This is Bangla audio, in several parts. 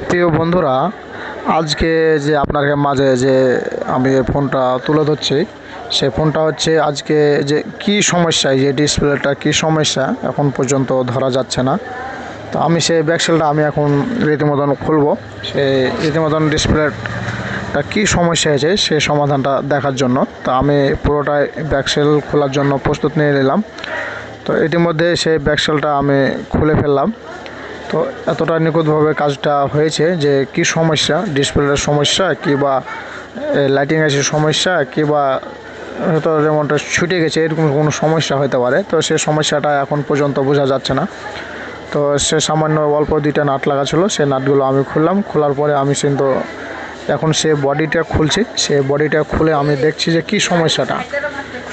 প্রিয় বন্ধুরা, আজকে যে আপনার মাঝে যে আমি এই ফোনটা তুলে ধরছি, সেই ফোনটা হচ্ছে আজকে যে কি সমস্যা, যে ডিসপ্লেটা কি সমস্যা এখন পর্যন্ত ধরা যাচ্ছে না। তো আমি সেই ব্যাকসেলটা আমি এখন রীতিমতন খুলবো, সেই রীতিমতন ডিসপ্লেটা কি সমস্যা হয়েছে সেই সমাধানটা দেখার জন্য। তো আমি পুরোটাই ব্যাকসেল খোলার জন্য প্রস্তুত নিয়ে নিলাম। তো ইতিমধ্যে সেই ব্যাকসেলটা আমি খুলে ফেললাম। তো এতটা নিখুঁতভাবে কাজটা হয়েছে যে কি সমস্যা, ডিসপ্লের সমস্যা কি বা লাইটিং এসে সমস্যা কি বা হয়তো রিমোটটা ছুটে গেছে, এরকম কোনো সমস্যা হতে পারে। তো সেই সমস্যাটা এখন পর্যন্ত বোঝা যাচ্ছে না। তো সে সামান্য অল্প দুইটা নাট লাগা ছিল, সেই নাটগুলো আমি খুললাম। খোলার পরে আমি কিন্তু এখন সে বডিটা খুলছি, সে বডিটা খুলে আমি দেখছি যে কি সমস্যাটা।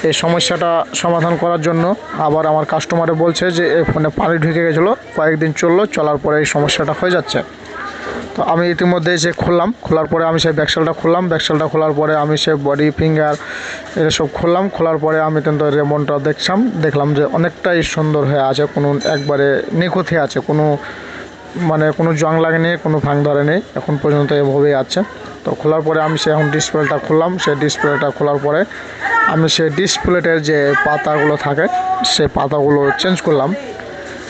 এই সমস্যাটা সমাধান করার জন্য আবার আমার কাস্টমারে বলছে যে এই ফোনে পানি ঢুকে গেছিলো, কয়েকদিন চলার পরে এই সমস্যাটা হয়ে যাচ্ছে। তো আমি ইতিমধ্যে যে খোলার পরে আমি সেই ব্যাকসেলটা ব্যাকসেলটা খোলার পরে আমি সে বডি ফিঙ্গার এসব খোলার পরে আমি কিন্তু রেমনটা দেখলাম যে অনেকটাই সুন্দর হয়ে আছে, কোনো একবারে নিখুঁত হয়ে আছে, কোনো জং লাগেনি, কোনো ভাঙ ধরেনি, এখন পর্যন্ত এভাবেই আছে। তো খোলার পরে আমি এখন ডিসপ্লেটা খুললাম। সেই ডিসপ্লেটা খোলার পরে আমি সেই ডিসপ্লেটের যে পাতাগুলো থাকে সেই পাতাগুলো চেঞ্জ করলাম।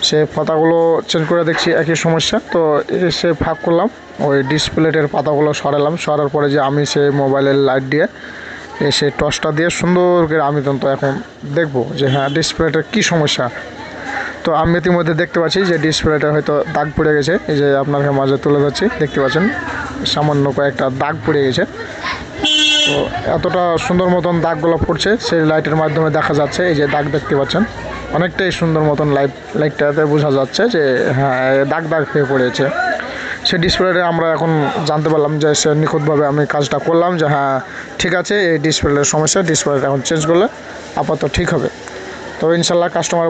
সেই পাতাগুলো চেঞ্জ করে দেখছি একই সমস্যা। তো সে ফাঁক করলাম, ওই ডিসপ্লেটের পাতাগুলো সরার পরে যে আমি সেই মোবাইলের লাইট দিয়ে সেই টর্চটা দিয়ে সুন্দর করে আমি তো এখন দেখব যে হ্যাঁ ডিসপ্লেটার কী সমস্যা। তো আমি ইতিমধ্যে দেখতে পাচ্ছি যে ডিসপ্লেটা হয়তো দাগ পড়ে গেছে। এই যে আপনার মাঝে তুলে ধরছি, দেখতে পাচ্ছেন সামান্য কয়েকটা দাগ পড়ে গেছে। তো এতটা সুন্দর মতন দাগগুলো পড়ছে সেই লাইটের মাধ্যমে দেখা যাচ্ছে। এই যে দাগ দেখতে পাচ্ছেন, অনেকটাই সুন্দর মতন লাইটটাতে বোঝা যাচ্ছে যে হ্যাঁ দাগ হয়ে পড়েছে। সেই ডিসপ্লেটা আমরা এখন জানতে পারলাম যে সে নিখুঁতভাবে আমি কাজটা করলাম যে হ্যাঁ ঠিক আছে, এই ডিসপ্লের সমস্যা, ডিসপ্লেটা এখন চেঞ্জ করলে আপাতত ঠিক হবে। তো ইনশাল্লাহ কাস্টমার